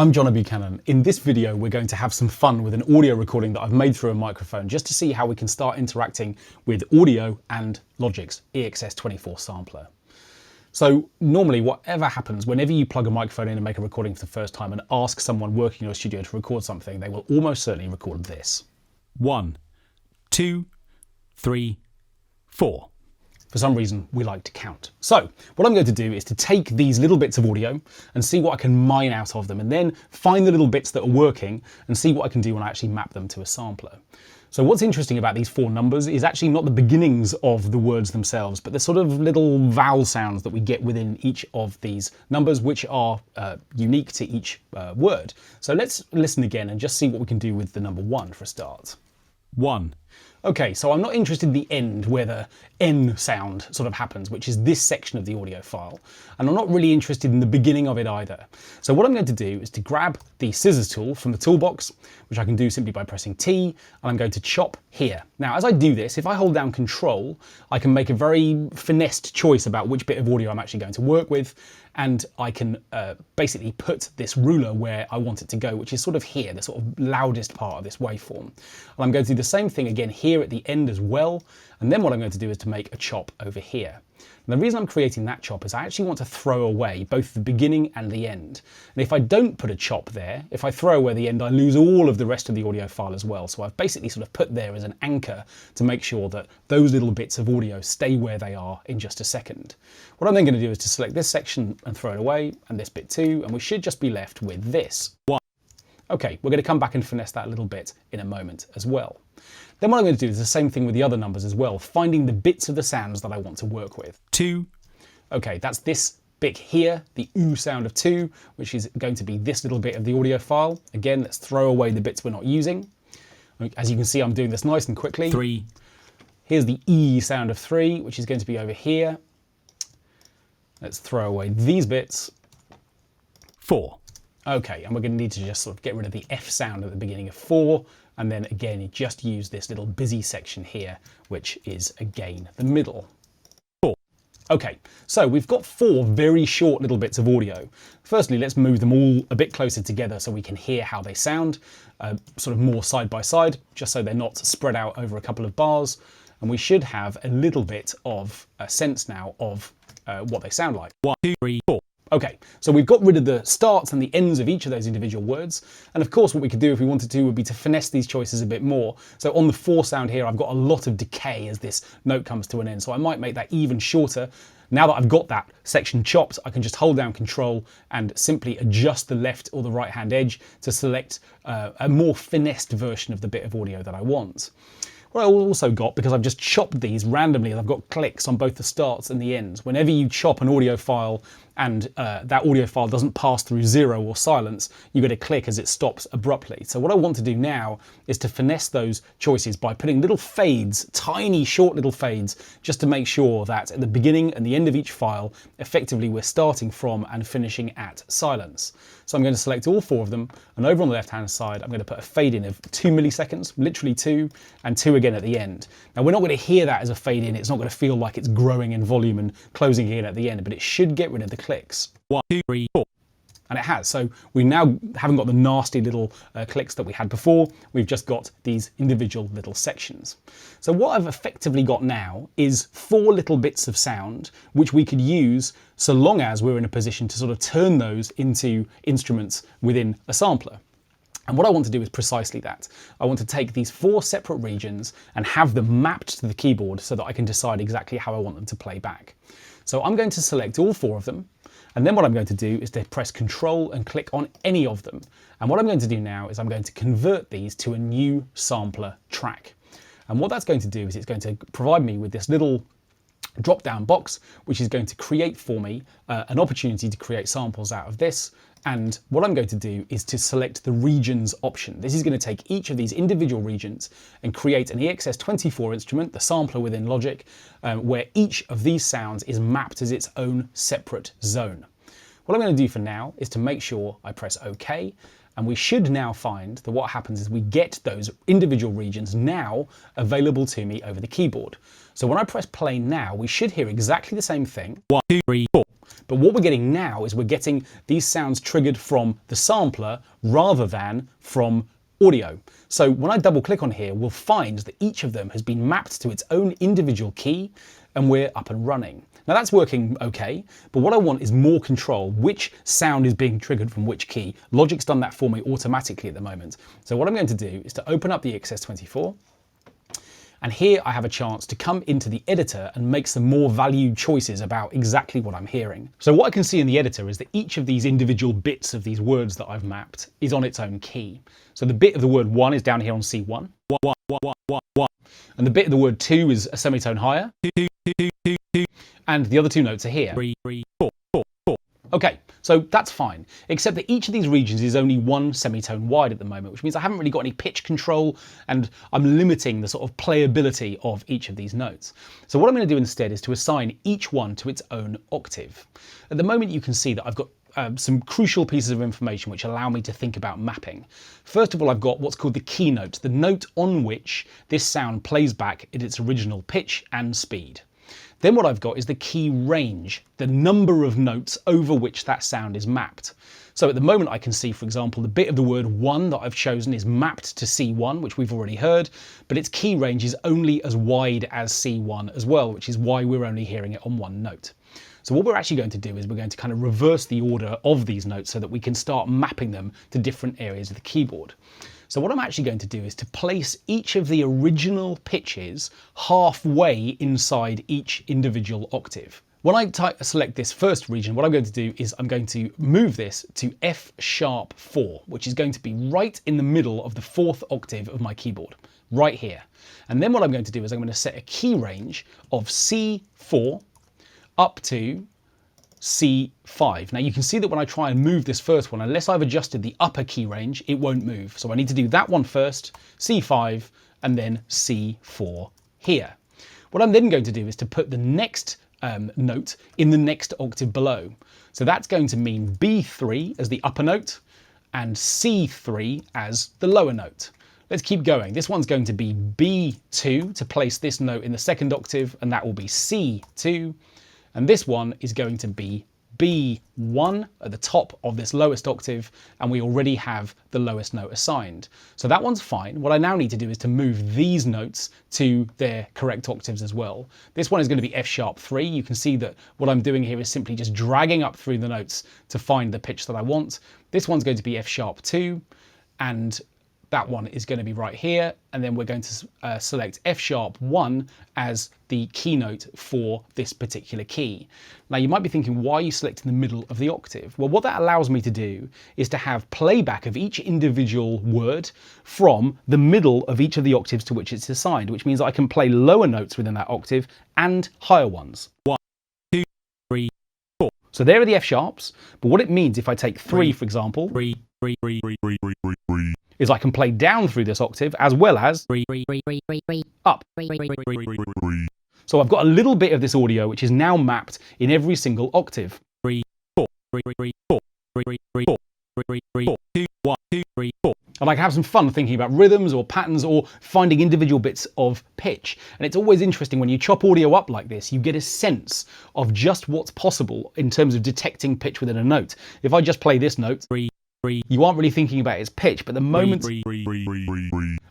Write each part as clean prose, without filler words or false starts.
I'm Jono Buchanan. In this video, we're going to have some fun with an audio recording that I've made through a microphone just to see how we can start interacting with audio and Logic's ESX24 sampler. So normally whatever happens, whenever you plug a microphone in and make a recording for the first time and ask someone working in your studio to record something, they will almost certainly record this. 1, 2, 3, 4. For some reason, we like to count. So what I'm going to do is to take these little bits of audio and see what I can mine out of them, and then find the little bits that are working and see what I can do when I actually map them to a sampler. So what's interesting about these 4 numbers is actually not the beginnings of the words themselves, but the sort of little vowel sounds that we get within each of these numbers, which are unique to each word. So let's listen again and just see what we can do with the number 1 for a start. 1. Okay, so I'm not interested in the end where the N sound sort of happens, which is this section of the audio file. And I'm not really interested in the beginning of it either. So what I'm going to do is to grab the scissors tool from the toolbox, which I can do simply by pressing T, and I'm going to chop here. Now, as I do this, if I hold down Control, I can make a very finessed choice about which bit of audio I'm actually going to work with. And I can basically put this ruler where I want it to go, which is sort of here, the sort of loudest part of this waveform. And I'm going to do the same thing again here at the end as well. And then what I'm going to do is to make a chop over here. And the reason I'm creating that chop is I actually want to throw away both the beginning and the end. And if I don't put a chop there, if I throw away the end, I lose all of the rest of the audio file as well. So I've basically sort of put there as an anchor to make sure that those little bits of audio stay where they are in just a second. What I'm then going to do is to select this section and throw it away, and this bit too, and we should just be left with this. 1. Okay, we're going to come back and finesse that a little bit in a moment as well. Then what I'm going to do is the same thing with the other numbers as well, finding the bits of the sounds that I want to work with. 2. Okay, that's this bit here, the oo sound of 2, which is going to be this little bit of the audio file. Again, let's throw away the bits we're not using. As you can see, I'm doing this nice and quickly. 3. Here's the E sound of 3, which is going to be over here. Let's throw away these bits. 4. Okay, and we're going to need to just sort of get rid of the F sound at the beginning of 4. And then again, you just use this little busy section here, which is again the middle. 4. Okay, so we've got 4 very short little bits of audio. Firstly, let's move them all a bit closer together so we can hear how they sound, sort of more side by side, just so they're not spread out over a couple of bars. And we should have a little bit of a sense now of what they sound like. 1, 2, 3, 4. Okay, so we've got rid of the starts and the ends of each of those individual words. And of course, what we could do if we wanted to would be to finesse these choices a bit more. So on the 4 sound here, I've got a lot of decay as this note comes to an end. So I might make that even shorter. Now that I've got that section chopped, I can just hold down Control and simply adjust the left or the right hand edge to select a more finessed version of the bit of audio that I want. What I also got, because I've just chopped these randomly, I've got clicks on both the starts and the ends. Whenever you chop an audio file and that audio file doesn't pass through 0 or silence, you get a click as it stops abruptly. So what I want to do now is to finesse those choices by putting little fades, tiny short little fades, just to make sure that at the beginning and the end of each file, effectively we're starting from and finishing at silence. So I'm going to select all 4 of them, and over on the left hand side, I'm going to put a fade in of 2 milliseconds, literally 2, and 2 again at the end. Now we're not going to hear that as a fade in, it's not going to feel like it's growing in volume and closing again at the end, but it should get rid of the clicks. 1, 2, 3, 4. And it has. So we now haven't got the nasty little clicks that we had before. We've just got these individual little sections. So what I've effectively got now is 4 little bits of sound, which we could use so long as we're in a position to sort of turn those into instruments within a sampler. And what I want to do is precisely that. I want to take these 4 separate regions and have them mapped to the keyboard so that I can decide exactly how I want them to play back. So I'm going to select all 4 of them. And then what I'm going to do is to press Control and click on any of them. And what I'm going to do now is I'm going to convert these to a new sampler track. And what that's going to do is it's going to provide me with this little drop-down box, which is going to create for me an opportunity to create samples out of this. And what I'm going to do is to select the regions option. This is going to take each of these individual regions and create an ESX24 instrument, the sampler within Logic, where each of these sounds is mapped as its own separate zone. What I'm going to do for now is to make sure I press OK, and we should now find that what happens is we get those individual regions now available to me over the keyboard. So when I press play now, we should hear exactly the same thing. 1, 2, 3, 4. But what we're getting now is we're getting these sounds triggered from the sampler rather than from audio. So when I double click on here, we'll find that each of them has been mapped to its own individual key and we're up and running. Now that's working okay, but what I want is more control. Which sound is being triggered from which key? Logic's done that for me automatically at the moment. So what I'm going to do is to open up the ESX24. And here I have a chance to come into the editor and make some more valued choices about exactly what I'm hearing. So what I can see in the editor is that each of these individual bits of these words that I've mapped is on its own key. So the bit of the word 1 is down here on C1. And the bit of the word 2 is a semitone higher. And the other two notes are here. 3, 4, 4, 4. Okay, so that's fine, except that each of these regions is only one semitone wide at the moment, which means I haven't really got any pitch control and I'm limiting the sort of playability of each of these notes. So what I'm going to do instead is to assign each one to its own octave. At the moment you can see that I've got some crucial pieces of information which allow me to think about mapping. First of all, I've got what's called the key note, the note on which this sound plays back at its original pitch and speed. Then what I've got is the key range, the number of notes over which that sound is mapped. So at the moment I can see, for example, the bit of the word 1 that I've chosen is mapped to C1, which we've already heard, but its key range is only as wide as C1 as well, which is why we're only hearing it on one note. So what we're actually going to do is we're going to kind of reverse the order of these notes so that we can start mapping them to different areas of the keyboard. So what I'm actually going to do is to place each of the original pitches halfway inside each individual octave. When I select this first region, what I'm going to do is I'm going to move this to F#4, which is going to be right in the middle of the 4th octave of my keyboard, right here. And then what I'm going to do is I'm going to set a key range of C4 up to C5. Now you can see that when I try and move this first one, unless I've adjusted the upper key range, it won't move. So I need to do that one first, C5, and then C4 here. What I'm then going to do is to put the next note in the next octave below. So that's going to mean B3 as the upper note and C3 as the lower note. Let's keep going. This one's going to be B2 to place this note in the 2nd octave, and that will be C2. And this one is going to be B1 at the top of this lowest octave, and we already have the lowest note assigned. So that one's fine. What I now need to do is to move these notes to their correct octaves as well. This one is going to be F#3. You can see that what I'm doing here is simply just dragging up through the notes to find the pitch that I want. This one's going to be F#2, and that one is going to be right here, and then we're going to select F#1 as the key note for this particular key. Now you might be thinking, why are you selecting the middle of the octave? Well, what that allows me to do is to have playback of each individual word from the middle of each of the octaves to which it's assigned, which means I can play lower notes within that octave and higher ones. 1, 2, 3, 4. So there are the F sharps, but what it means if I take 3, for example, is I can play down through this octave as well as up. So I've got a little bit of this audio which is now mapped in every single octave. 3, 4, 3, 4, 3, 4, 3, 4, 2, 1, 2, 3, 4. And I can have some fun thinking about rhythms or patterns or finding individual bits of pitch. And it's always interesting when you chop audio up like this, you get a sense of just what's possible in terms of detecting pitch within a note. If I just play this note, you aren't really thinking about its pitch, but the moment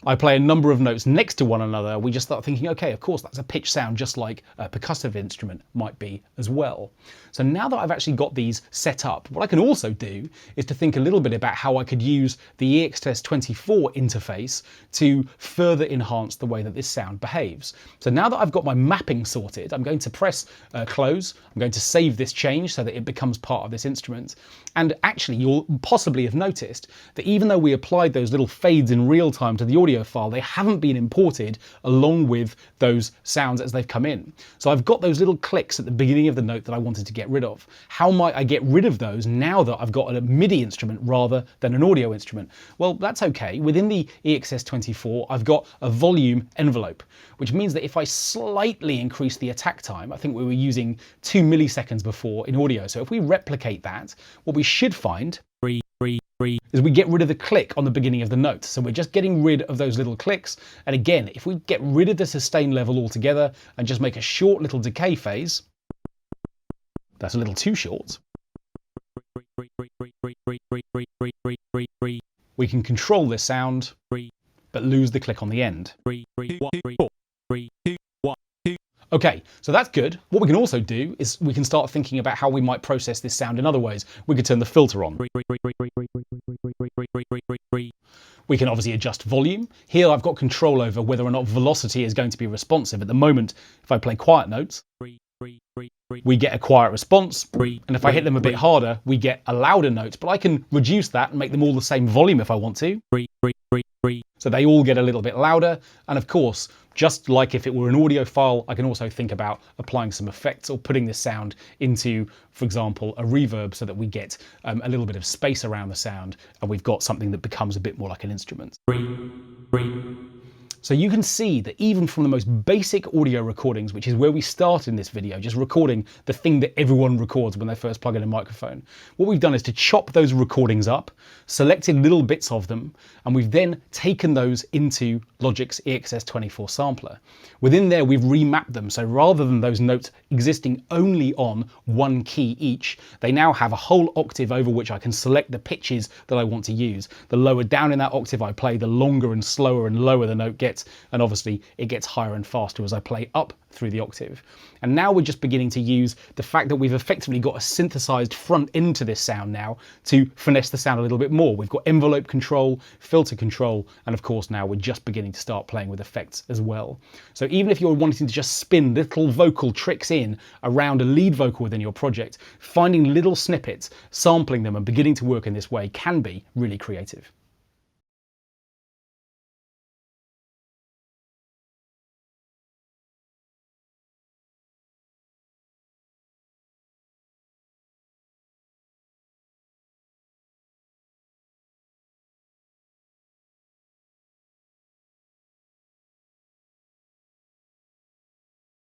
I play a number of notes next to one another, we just start thinking, okay, of course, that's a pitch sound just like a percussive instrument might be as well. So now that I've actually got these set up, what I can also do is to think a little bit about how I could use the ESX24 interface to further enhance the way that this sound behaves. So now that I've got my mapping sorted, I'm going to press close. I'm going to save this change so that it becomes part of this instrument. And actually, you'll possibly have noticed that even though we applied those little fades in real time to the audio file, they haven't been imported along with those sounds as they've come in. So I've got those little clicks at the beginning of the note that I wanted to get rid of. How might I get rid of those now that I've got a MIDI instrument rather than an audio instrument? Well, that's okay. Within the ESX24, I've got a volume envelope, which means that if I slightly increase the attack time, I think we were using 2 milliseconds before in audio. So if we replicate that, what we should find is we get rid of the click on the beginning of the note. So we're just getting rid of those little clicks. And again, if we get rid of the sustain level altogether and just make a short little decay phase, That's a little too short. We can control this sound, but lose the click on the end. Okay, so that's good. What we can also do is we can start thinking about how we might process this sound in other ways. We could turn the filter on. We can obviously adjust volume. Here I've got control over whether or not velocity is going to be responsive. At the moment, if I play quiet notes, we get a quiet response, and if I hit them a bit harder, we get a louder note, but I can reduce that and make them all the same volume if I want to. So they all get a little bit louder, and of course, just like if it were an audio file, I can also think about applying some effects or putting this sound into, for example, a reverb so that we get a little bit of space around the sound, and we've got something that becomes a bit more like an instrument. So you can see that even from the most basic audio recordings, which is where we start in this video, just recording the thing that everyone records when they first plug in a microphone, what we've done is to chop those recordings up, selected little bits of them, and we've then taken those into Logic's ESX24 sampler. Within there, we've remapped them, so rather than those notes existing only on one key each, they now have a whole octave over which I can select the pitches that I want to use. The lower down in that octave I play, the longer and slower and lower the note gets, and obviously it gets higher and faster as I play up through the octave. And now we're just beginning to use the fact that we've effectively got a synthesized front end to this sound now to finesse the sound a little bit more. We've got envelope control, filter control, and of course now we're just beginning to start playing with effects as well. So even if you're wanting to just spin little vocal tricks in around a lead vocal within your project, finding little snippets, sampling them and beginning to work in this way can be really creative.